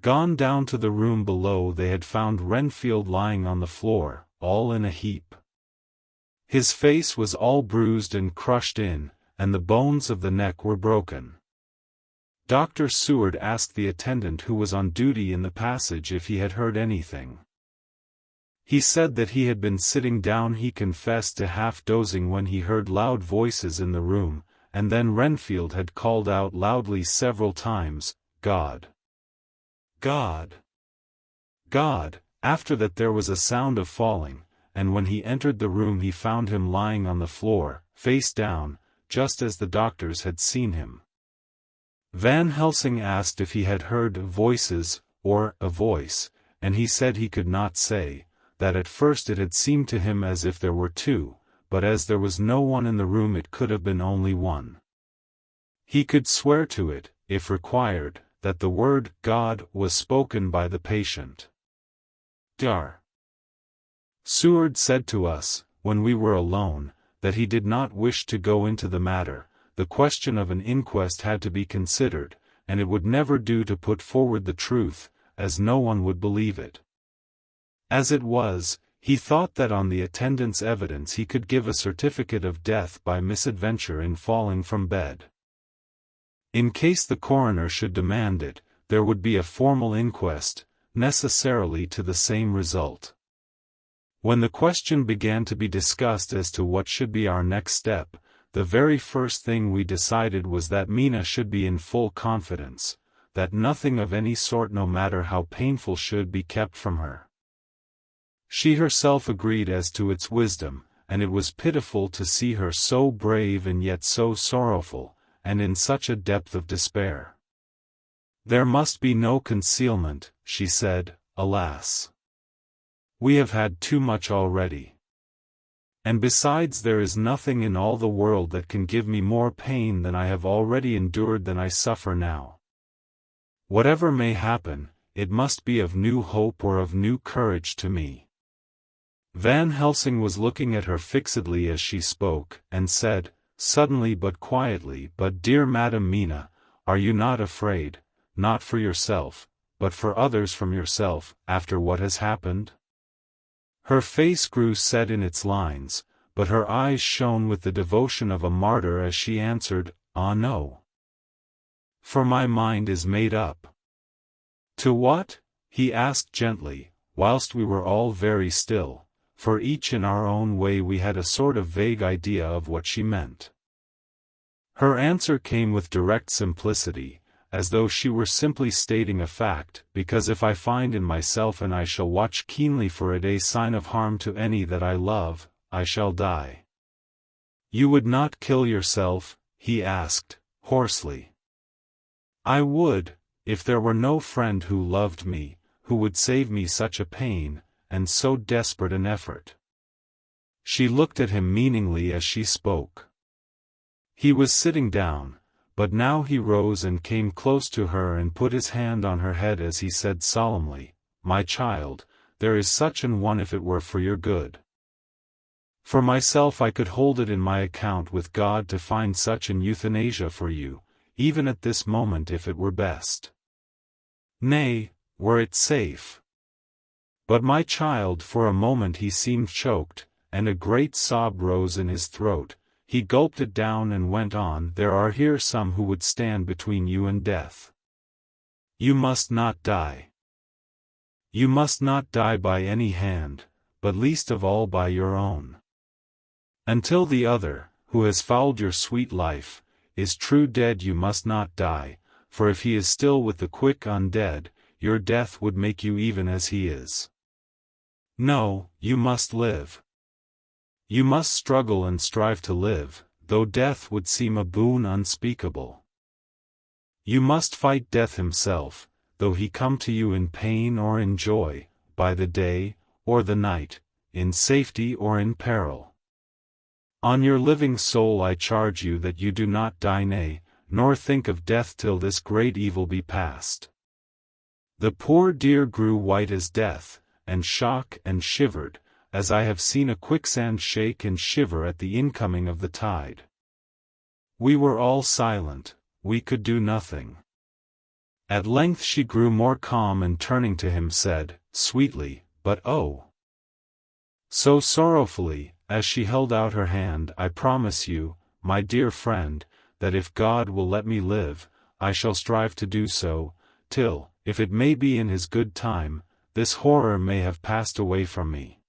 Gone down to the room below, they had found Renfield lying on the floor, all in a heap. His face was all bruised and crushed in, and the bones of the neck were broken. Dr. Seward asked the attendant who was on duty in the passage if he had heard anything. He said that he had been sitting down. He confessed to half-dozing when he heard loud voices in the room, and then Renfield had called out loudly several times, "God! God! God!" After that there was a sound of falling, and when he entered the room he found him lying on the floor, face down, just as the doctors had seen him. Van Helsing asked if he had heard voices, or a voice, and he said he could not say, that at first it had seemed to him as if there were two, but as there was no one in the room it could have been only one. He could swear to it, if required, that the word God was spoken by the patient. Dr. Seward said to us, when we were alone, that he did not wish to go into the matter. The question of an inquest had to be considered, and it would never do to put forward the truth, as no one would believe it. As it was, he thought that on the attendant's evidence he could give a certificate of death by misadventure in falling from bed. In case the coroner should demand it, there would be a formal inquest, necessarily to the same result. When the question began to be discussed as to what should be our next step, the very first thing we decided was that Mina should be in full confidence, that nothing of any sort, no matter how painful, should be kept from her. She herself agreed as to its wisdom, and it was pitiful to see her so brave and yet so sorrowful, and in such a depth of despair. There must be no concealment, she said, alas. We have had too much already. And besides, there is nothing in all the world that can give me more pain than I have already endured, than I suffer now. Whatever may happen, it must be of new hope or of new courage to me. Van Helsing was looking at her fixedly as she spoke, and said, suddenly but quietly, "But dear Madam Mina, are you not afraid, not for yourself, but for others, from yourself, after what has happened?" Her face grew set in its lines, but her eyes shone with the devotion of a martyr as she answered, "Ah, no. For my mind is made up." "To what?" he asked gently, whilst we were all very still, for each in our own way we had a sort of vague idea of what she meant. Her answer came with direct simplicity, as though she were simply stating a fact, "Because if I find in myself, and I shall watch keenly for it, a sign of harm to any that I love, I shall die." "You would not kill yourself?" he asked, hoarsely. "I would, if there were no friend who loved me, who would save me such a pain, and so desperate an effort." She looked at him meaningly as she spoke. He was sitting down, but now he rose and came close to her and put his hand on her head as he said solemnly, "My child, there is such an one if it were for your good. For myself, I could hold it in my account with God to find such an euthanasia for you, even at this moment, if it were best. Nay, were it safe. But my child," for a moment he seemed choked, and a great sob rose in his throat. He gulped it down and went on, "There are here some who would stand between you and death. You must not die. You must not die by any hand, but least of all by your own. Until the other, who has fouled your sweet life, is true dead, you must not die, for if he is still with the quick undead, your death would make you even as he is. No, you must live. You must struggle and strive to live, though death would seem a boon unspeakable. You must fight death himself, though he come to you in pain or in joy, by the day, or the night, in safety or in peril. On your living soul I charge you that you do not die, nay, nor think of death till this great evil be past." The poor dear grew white as death, and shook and shivered, as I have seen a quicksand shake and shiver at the incoming of the tide. We were all silent, we could do nothing. At length she grew more calm and turning to him said, sweetly, but oh, so sorrowfully, as she held out her hand, I promise you, my dear friend, that if God will let me live, I shall strive to do so, till, if it may be in His good time, this horror may have passed away from me.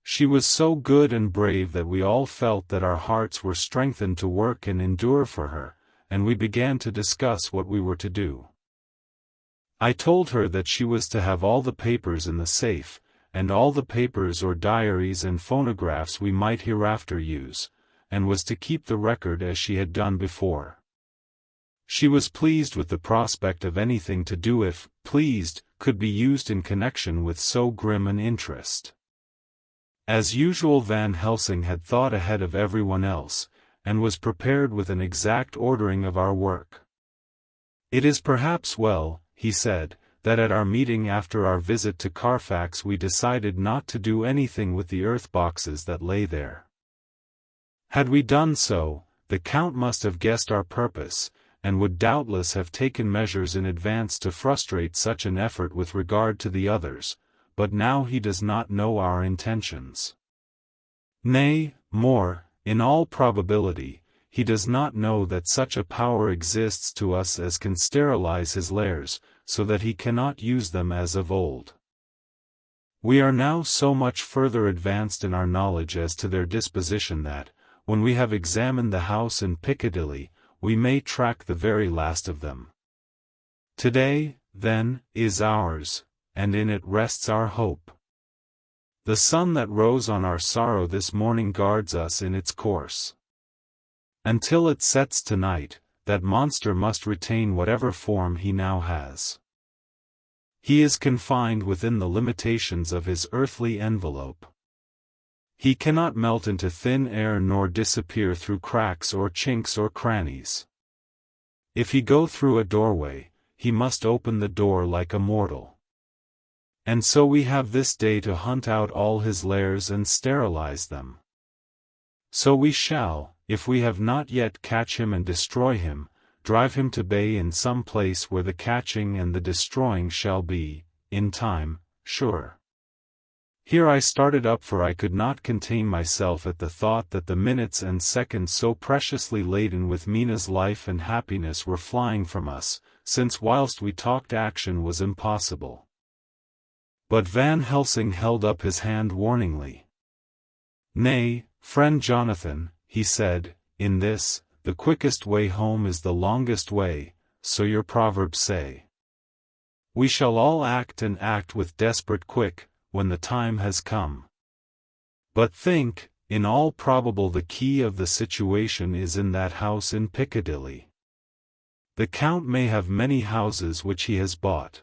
She was so good and brave that we all felt that our hearts were strengthened to work and endure for her, and we began to discuss what we were to do. I told her that she was to have all the papers in the safe, and all the papers or diaries and phonographs we might hereafter use, and was to keep the record as she had done before. She was pleased with the prospect of anything to do if, pleased, could be used in connection with so grim an interest. As usual, Van Helsing had thought ahead of everyone else, and was prepared with an exact ordering of our work. It is perhaps well, he said, that at our meeting after our visit to Carfax we decided not to do anything with the earth boxes that lay there. Had we done so, the Count must have guessed our purpose, and would doubtless have taken measures in advance to frustrate such an effort with regard to the others, but now he does not know our intentions. Nay, more, in all probability, he does not know that such a power exists to us as can sterilize his lairs, so that he cannot use them as of old. We are now so much further advanced in our knowledge as to their disposition that, when we have examined the house in Piccadilly, we may track the very last of them. Today, then, is ours, and in it rests our hope. The sun that rose on our sorrow this morning guards us in its course. Until it sets tonight, that monster must retain whatever form he now has. He is confined within the limitations of his earthly envelope. He cannot melt into thin air nor disappear through cracks or chinks or crannies. If he go through a doorway, he must open the door like a mortal. And so we have this day to hunt out all his lairs and sterilize them. So we shall, if we have not yet catch him and destroy him, drive him to bay in some place where the catching and the destroying shall be, in time, sure. Here I started up, for I could not contain myself at the thought that the minutes and seconds so preciously laden with Mina's life and happiness were flying from us, since whilst we talked action was impossible. But Van Helsing held up his hand warningly. Nay, friend Jonathan, he said, in this, the quickest way home is the longest way, so your proverbs say. We shall all act and act with desperate quick, when the time has come. But think, in all probable the key of the situation is in that house in Piccadilly. The Count may have many houses which he has bought.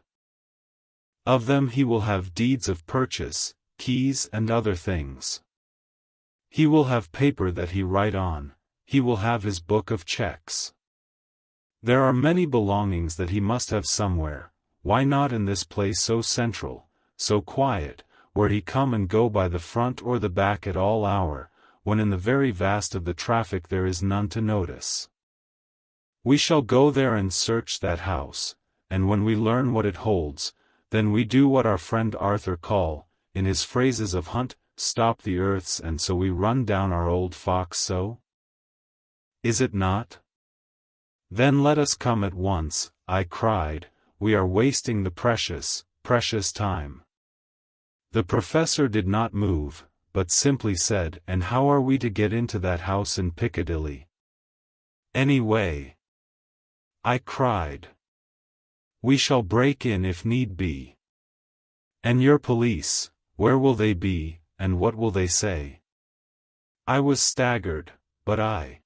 Of them he will have deeds of purchase, keys and other things. He will have paper that he write on, he will have his book of checks. There are many belongings that he must have somewhere, why not in this place so central, so quiet, where he come and go by the front or the back at all hour, when in the very vast of the traffic there is none to notice. We shall go there and search that house, and when we learn what it holds, then we do what our friend Arthur call, in his phrases of hunt, stop the earths, and so we run down our old fox. So? Is it not? Then let us come at once, I cried, we are wasting the precious, precious time. The professor did not move, but simply said, and how are we to get into that house in Piccadilly? Any way. I cried. We shall break in if need be. And your police, where will they be, and what will they say? I was staggered, but I